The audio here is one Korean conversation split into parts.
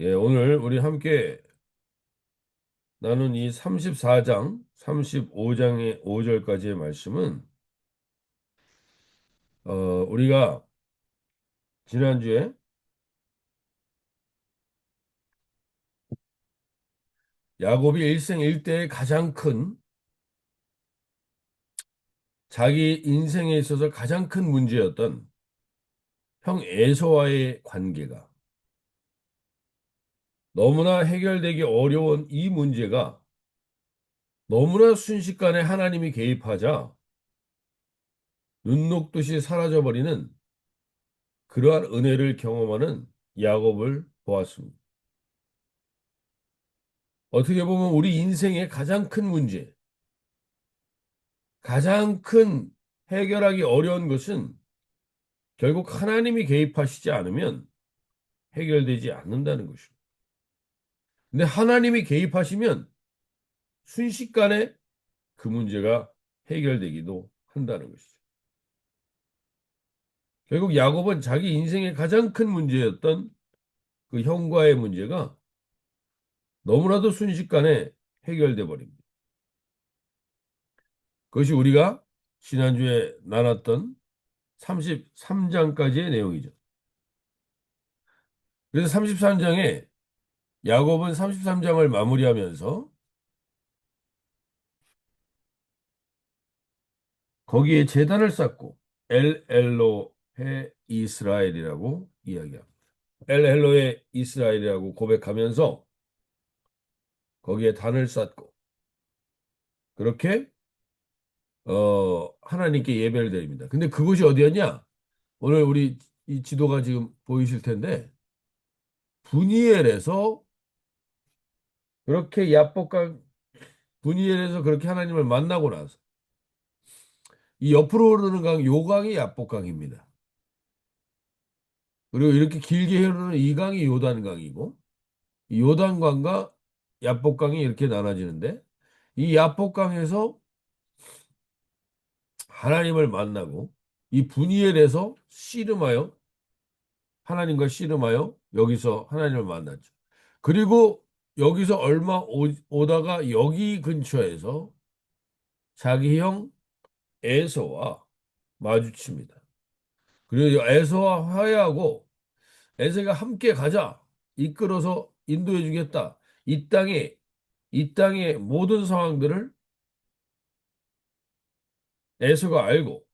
예, 오늘 우리 함께 나눈 이 34장, 35장의 5절까지의 말씀은 우리가 지난주에 야곱이 일생 일대의 가장 큰 자기 인생에 있어서 가장 큰 문제였던 형 에서와의 관계가 너무나 해결되기 어려운 이 문제가 너무나 순식간에 하나님이 개입하자 눈 녹듯이 사라져버리는 그러한 은혜를 경험하는 야곱을 보았습니다. 어떻게 보면 우리 인생의 가장 큰 문제, 가장 큰 해결하기 어려운 것은 결국 하나님이 개입하시지 않으면 해결되지 않는다는 것입니다. 근데 하나님이 개입하시면 순식간에 그 문제가 해결되기도 한다는 것이죠. 결국 야곱은 자기 인생의 가장 큰 문제였던 그 형과의 문제가 너무나도 순식간에 해결돼 버립니다. 그것이 우리가 지난주에 나눴던 33장까지의 내용이죠. 그래서 33장에 야곱은 33장을 마무리하면서 거기에 제단을 쌓고 엘 엘로해 이스라엘이라고 이야기합니다. 엘 엘로해 이스라엘이라고 고백하면서 거기에 단을 쌓고 그렇게 하나님께 예배를 드립니다. 근데 그곳이 어디였냐? 오늘 우리 이 지도가 지금 보이실 텐데 분이엘에서 그렇게 야복강 분이엘에서 그렇게 하나님을 만나고 나서 이 옆으로 흐르는 강 요강이 야복강입니다. 그리고 이렇게 길게 흐르는 이 강이 요단강이고 이 요단강과 야복강이 이렇게 나눠지는데 이 야복강에서 하나님을 만나고 이 분이엘에서 씨름하여 하나님과 씨름하여 여기서 하나님을 만났죠. 그리고 여기서 얼마 오다가 여기 근처에서 자기 형 에서와 마주칩니다. 그리고 에서와 화해하고 에서가 함께 가자. 이끌어서 인도해 주겠다. 이 땅의 모든 상황들을 에서가 알고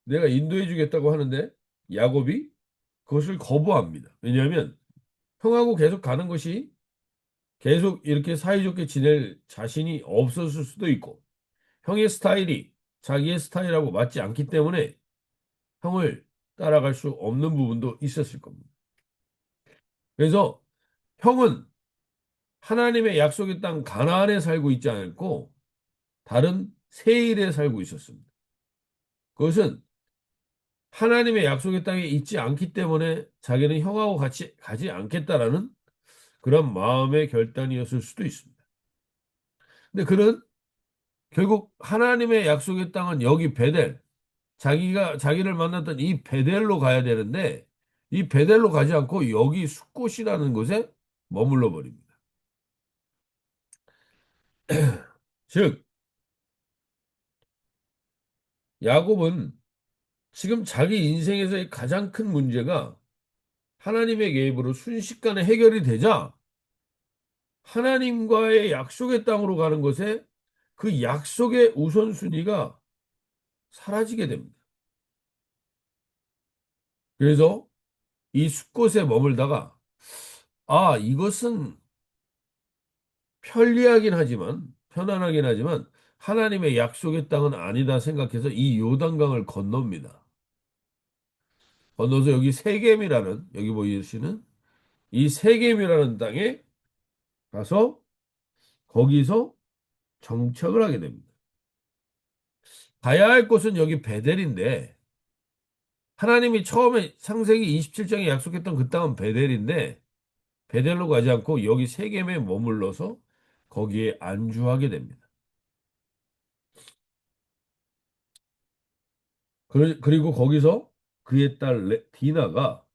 내가 인도해 주겠다고 하는데 야곱이 그것을 거부합니다. 왜냐하면 형하고 계속 가는 것이 계속 이렇게 사이좋게 지낼 자신이 없었을 수도 있고 형의 스타일이 자기의 스타일하고 맞지 않기 때문에 형을 따라갈 수 없는 부분도 있었을 겁니다. 그래서 형은 하나님의 약속의 땅 가나안에 살고 있지 않고 다른 세일에 살고 있었습니다. 그것은 하나님의 약속의 땅에 있지 않기 때문에 자기는 형하고 같이 가지 않겠다라는 그런 마음의 결단이었을 수도 있습니다. 근데 그는 결국 하나님의 약속의 땅은 여기 베델, 자기가 자기를 만났던 이 베델로 가야 되는데 이 베델로 가지 않고 여기 숫곳이라는 곳에 머물러 버립니다. 즉 야곱은 지금 자기 인생에서의 가장 큰 문제가 하나님의 개입으로 순식간에 해결이 되자 하나님과의 약속의 땅으로 가는 것에 그 약속의 우선순위가 사라지게 됩니다. 그래서 이 숲곳에 머물다가 이것은 편안하긴 하지만 하나님의 약속의 땅은 아니다 생각해서 이 요단강을 건넙니다. 건너서 여기 세겜이라는 여기 보이시는 이 세겜이라는 땅에 가서 거기서 정착을 하게 됩니다. 가야 할 곳은 여기 베델인데 하나님이 처음에 창세기 27장에 약속했던 그 땅은 베델인데 베델로 가지 않고 여기 세겜에 머물러서 거기에 안주하게 됩니다. 그리고 거기서 그의 딸 디나가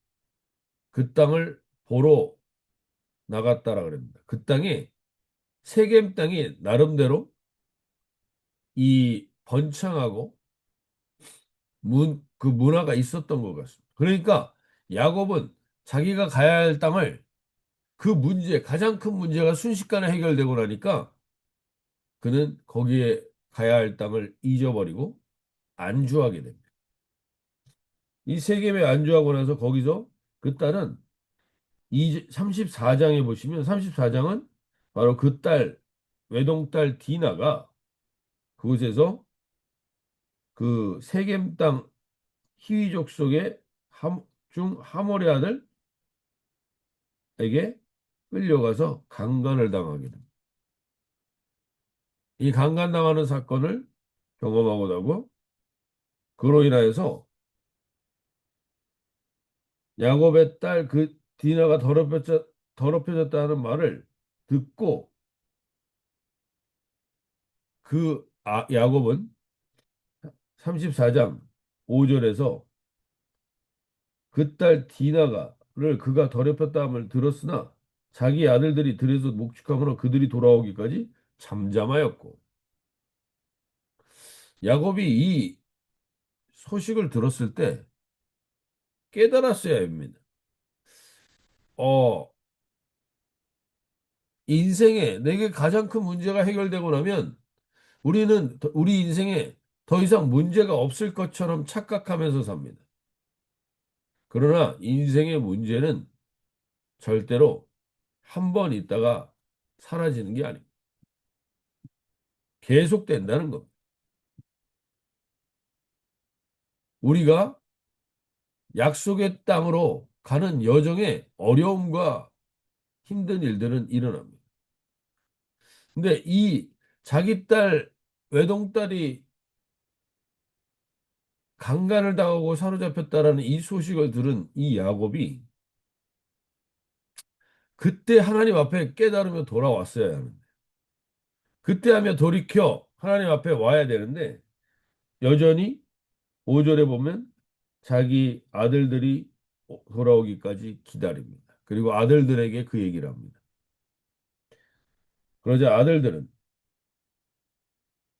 그 땅을 보러 나갔다라 그럽니다. 그 땅에 세겜 땅이 나름대로 이 번창하고 그 문화가 있었던 것 같습니다. 그러니까 야곱은 자기가 가야 할 땅을 그 문제, 가장 큰 문제가 순식간에 해결되고 나니까 그는 거기에 가야 할 땅을 잊어버리고 안주하게 됩니다. 이 세겜에 안주하고 나서 거기서 그 딸은 34장에 보시면 34장은 바로 그 딸, 외동딸 디나가 그곳에서 그 세겜 땅 히위족 속의 중 하몰의 아들에게 끌려가서 강간을 당하게 됩니다. 이 강간당하는 사건을 경험하고 나고 그로 인하여서 야곱의 딸 그 디나가 더럽혀졌다는 말을 듣고 야곱은 34장 5절에서 그 딸 디나가를 그가 더럽혔다함을 들었으나 자기 아들들이 들에서 목축함으로 그들이 돌아오기까지 잠잠하였고 야곱이 이 소식을 들었을 때 깨달았어야 합니다. 어, 인생에 내게 가장 큰 문제가 해결되고 나면 우리 인생에 더 이상 문제가 없을 것처럼 착각하면서 삽니다. 그러나 인생의 문제는 절대로 한 번 있다가 사라지는 게 아닙니다. 계속된다는 겁니다. 우리가 약속의 땅으로 가는 여정에 어려움과 힘든 일들은 일어납니다. 근데 이 자기 딸, 외동딸이 강간을 당하고 사로잡혔다라는 이 소식을 들은 이 야곱이 그때 하나님 앞에 깨달으며 돌아왔어야 하는데 그때 하며 돌이켜 하나님 앞에 와야 되는데 여전히 5절에 보면 자기 아들들이 돌아오기까지 기다립니다. 그리고 아들들에게 그 얘기를 합니다. 그러자 아들들은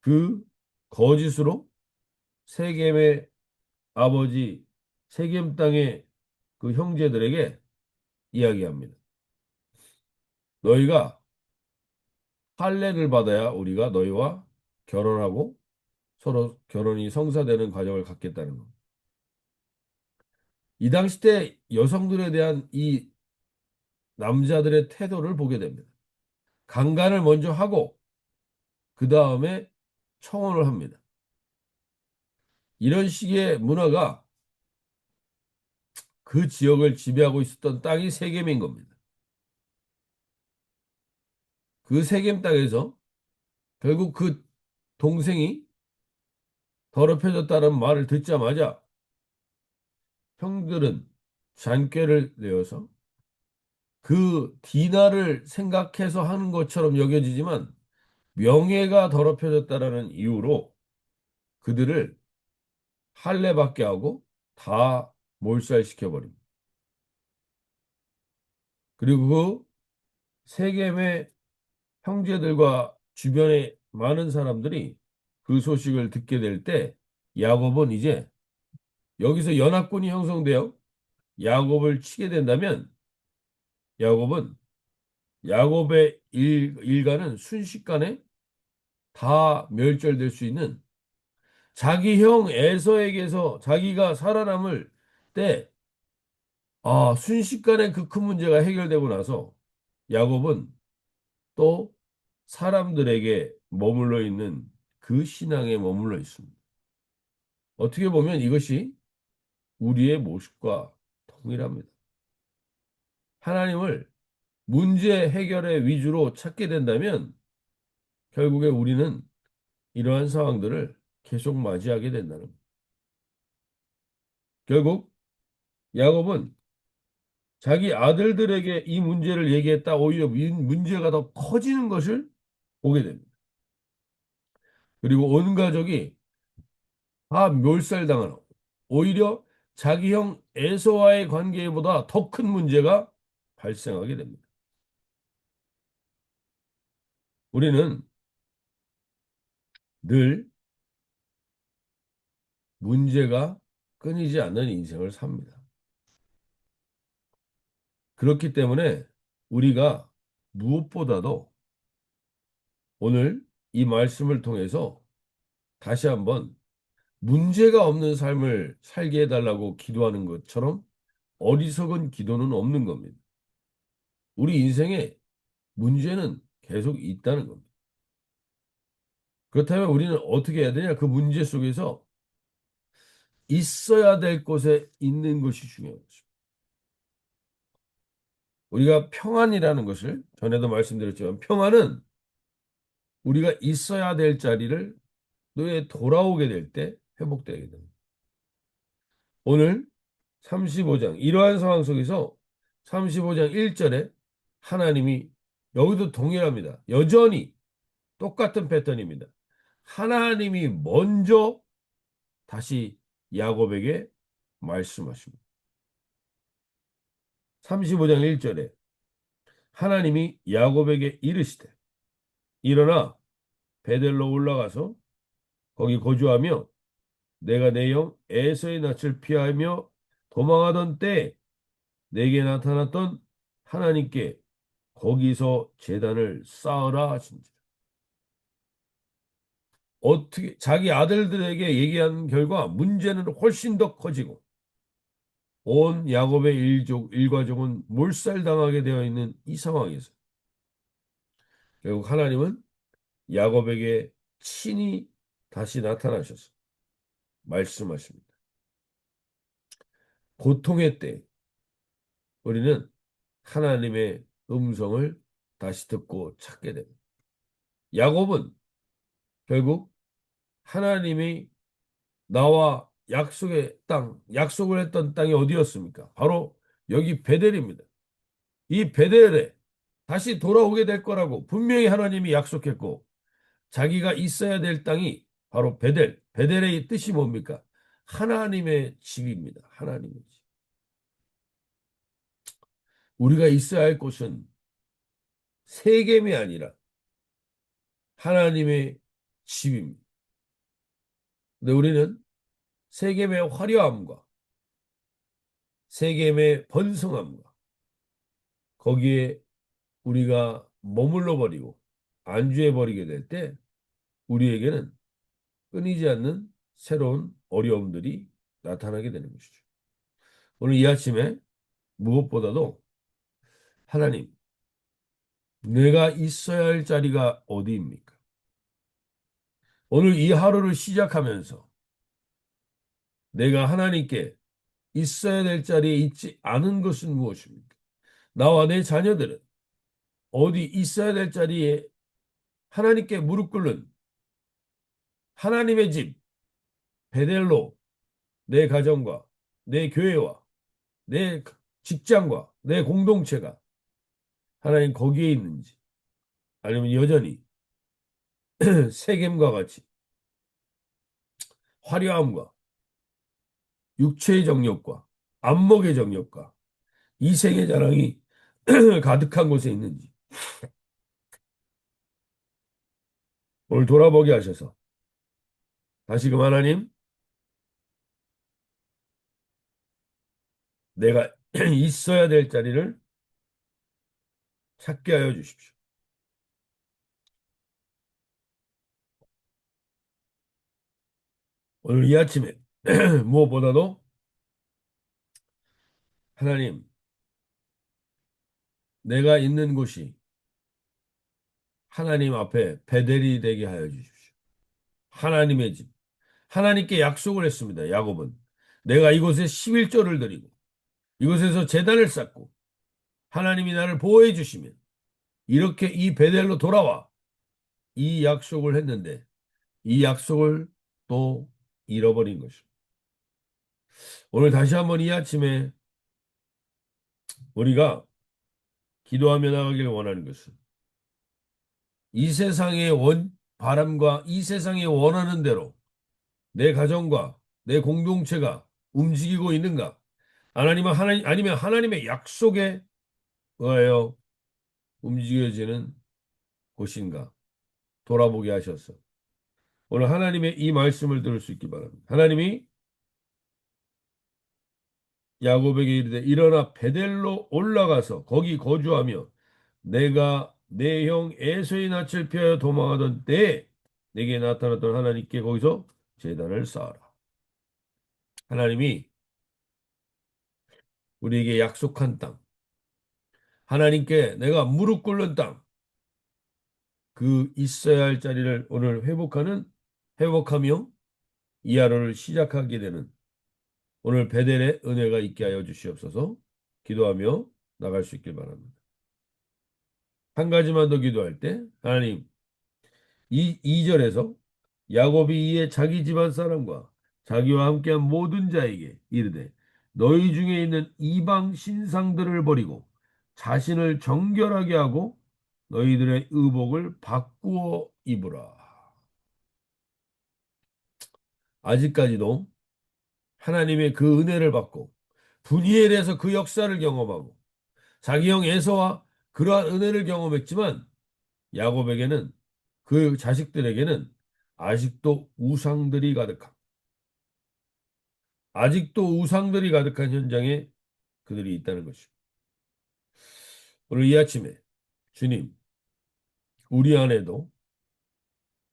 그 거짓으로 세겜의 아버지 세겜 땅의 그 형제들에게 이야기합니다. 너희가 할례를 받아야 우리가 너희와 결혼하고 서로 결혼이 성사되는 과정을 갖겠다는 것. 이 당시 때 여성들에 대한 이 남자들의 태도를 보게 됩니다. 강간을 먼저 하고 그 다음에 청혼을 합니다. 이런 식의 문화가 그 지역을 지배하고 있었던 땅이 세겜인 겁니다. 그 세겜 땅에서 결국 그 동생이 더럽혀졌다는 말을 듣자마자 형들은 잔꾀를 내어서 그 디나를 생각해서 하는 것처럼 여겨지지만 명예가 더럽혀졌다라는 이유로 그들을 할례받게 하고 다 몰살시켜버립니다. 그리고 그 세겜의 형제들과 주변의 많은 사람들이 그 소식을 듣게 될 때 야곱은 이제 여기서 연합군이 형성되어 야곱을 치게 된다면 야곱은 야곱의 일가는 순식간에 다 멸절될 수 있는 자기 형 에서에게서 자기가 살아남을 때 순식간에 그 큰 문제가 해결되고 나서 야곱은 또 사람들에게 머물러 있는 그 신앙에 머물러 있습니다. 어떻게 보면 이것이 우리의 모습과 동일합니다. 하나님을 문제 해결의 위주로 찾게 된다면 결국에 우리는 이러한 상황들을 계속 맞이하게 된다는 겁니다. 결국 야곱은 자기 아들들에게 이 문제를 얘기했다 오히려 이 문제가 더 커지는 것을 보게 됩니다. 그리고 온 가족이 다 멸살당하는 오히려 자기 형 에서와의 관계보다 더 큰 문제가 발생하게 됩니다. 우리는 늘 문제가 끊이지 않는 인생을 삽니다. 그렇기 때문에 우리가 무엇보다도 오늘 이 말씀을 통해서 다시 한번 문제가 없는 삶을 살게 해달라고 기도하는 것처럼 어리석은 기도는 없는 겁니다. 우리 인생에 문제는 계속 있다는 겁니다. 그렇다면 우리는 어떻게 해야 되냐? 그 문제 속에서 있어야 될 곳에 있는 것이 중요한 것입니다. 우리가 평안이라는 것을 전에도 말씀드렸지만 평안은 우리가 있어야 될 자리를 뇌에 돌아오게 될 때 회복되게 됩니다. 오늘 35장 이러한 상황 속에서 35장 1절에 하나님이 여기도 동일합니다. 여전히 똑같은 패턴입니다. 하나님이 먼저 다시 야곱에게 말씀하십니다. 35장 1절에 하나님이 야곱에게 이르시되 일어나 베델로 올라가서 거기 거주하며 내가 내 영 에서의 낯을 피하며 도망하던 때 내게 나타났던 하나님께 거기서 제단을 쌓으라 하신지라. 어떻게 자기 아들들에게 얘기한 결과 문제는 훨씬 더 커지고 온 야곱의 일가족은 몰살당하게 되어 있는 이 상황에서 결국 하나님은 야곱에게 친히 다시 나타나셔서 말씀하십니다. 고통의 때 우리는 하나님의 음성을 다시 듣고 찾게 됩니다. 야곱은 결국 하나님이 나와 약속의 땅, 약속을 했던 땅이 어디였습니까? 바로 여기 베델입니다. 이 베델에 다시 돌아오게 될 거라고 분명히 하나님이 약속했고 자기가 있어야 될 땅이 바로 베델. 베델의 뜻이 뭡니까? 하나님의 집입니다. 하나님의 집. 우리가 있어야 할 곳은 세겜이 아니라 하나님의 집입니다. 근데 우리는 세겜의 화려함과 세겜의 번성함과 거기에 우리가 머물러 버리고 안주해 버리게 될 때 우리에게는 끊이지 않는 새로운 어려움들이 나타나게 되는 것이죠. 오늘 이 아침에 무엇보다도 하나님, 내가 있어야 할 자리가 어디입니까? 오늘 이 하루를 시작하면서 내가 하나님께 있어야 될 자리에 있지 않은 것은 무엇입니까? 나와 내 자녀들은 어디 있어야 될 자리에 하나님께 무릎 꿇는 하나님의 집, 베델로 내 가정과 내 교회와 내 직장과 내 공동체가 하나님 거기에 있는지 아니면 여전히 세겜과 같이 화려함과 육체의 정욕과 안목의 정욕과 이생의 자랑이 가득한 곳에 있는지 오늘 돌아보게 하셔서 다시금 하나님 내가 있어야 될 자리를 찾게 하여 주십시오. 오늘 이 아침에 무엇보다도 하나님 내가 있는 곳이 하나님 앞에 베델이 되게 하여 주십시오. 하나님의 집. 하나님께 약속을 했습니다. 야곱은. 내가 이곳에 11조를 드리고 이곳에서 제단을 쌓고 하나님이 나를 보호해 주시면 이렇게 이 베델로 돌아와 이 약속을 했는데 이 약속을 또 잃어버린 것입니다. 오늘 다시 한번 이 아침에 우리가 기도하며 나가기를 원하는 것은 이 세상의 바람과 이 세상에 원하는 대로 내 가정과 내 공동체가 움직이고 있는가? 아니면 하나님의 약속에 의하여 움직여지는 곳인가? 돌아보게 하셨어. 오늘 하나님의 이 말씀을 들을 수 있기 바랍니다. 하나님이 야곱에게 이르되 일어나 베델로 올라가서 거기 거주하며 내가 내 형 에서의 낯을 피하여 도망하던 때에 내게 나타났던 하나님께 거기서 제단을 쌓아라. 하나님이 우리에게 약속한 땅, 하나님께 내가 무릎 꿇는 땅, 그 있어야 할 자리를 오늘 회복하며 이 하루를 시작하게 되는 오늘 베델의 은혜가 있게 하여 주시옵소서. 기도하며 나갈 수 있길 바랍니다. 한 가지만 더 기도할 때 하나님 이 2절에서 야곱이 이에 자기 집안 사람과 자기와 함께한 모든 자에게 이르되 너희 중에 있는 이방 신상들을 버리고 자신을 정결하게 하고 너희들의 의복을 바꾸어 입으라. 아직까지도 하나님의 그 은혜를 받고 분이엘에서 그 역사를 경험하고 자기 형 에서와 그러한 은혜를 경험했지만 야곱에게는 그 자식들에게는 아직도 우상들이 가득한 아직도 우상들이 가득한 현장에 그들이 있다는 것입니다. 오늘 이 아침에 주님 우리 안에도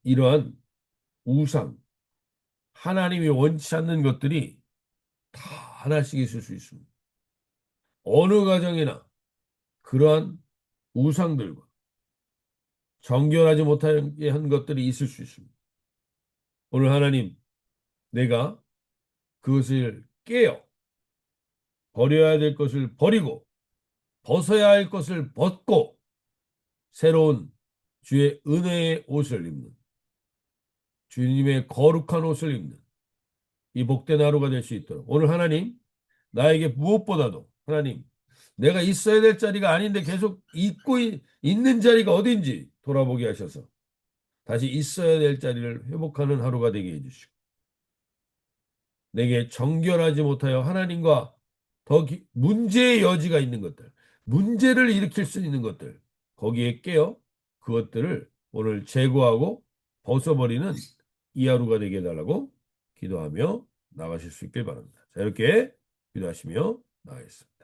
이러한 우상 하나님이 원치 않는 것들이 다 하나씩 있을 수 있습니다. 어느 가정이나 그러한 우상들과 정결하지 못하게 한 것들이 있을 수 있습니다. 오늘 하나님 내가 그것을 깨어 버려야 될 것을 버리고 벗어야 할 것을 벗고 새로운 주의 은혜의 옷을 입는 주님의 거룩한 옷을 입는 이 복된 하루가 될 수 있도록 오늘 하나님 나에게 무엇보다도 하나님 내가 있어야 될 자리가 아닌데 계속 있는 자리가 어딘지 돌아보게 하셔서 다시 있어야 될 자리를 회복하는 하루가 되게 해주시고 내게 정결하지 못하여 하나님과 문제의 여지가 있는 것들 문제를 일으킬 수 있는 것들 거기에 깨어 그것들을 오늘 제거하고 벗어버리는 이 하루가 되게 해달라고 기도하며 나가실 수 있길 바랍니다. 자, 이렇게 기도하시며 나가겠습니다.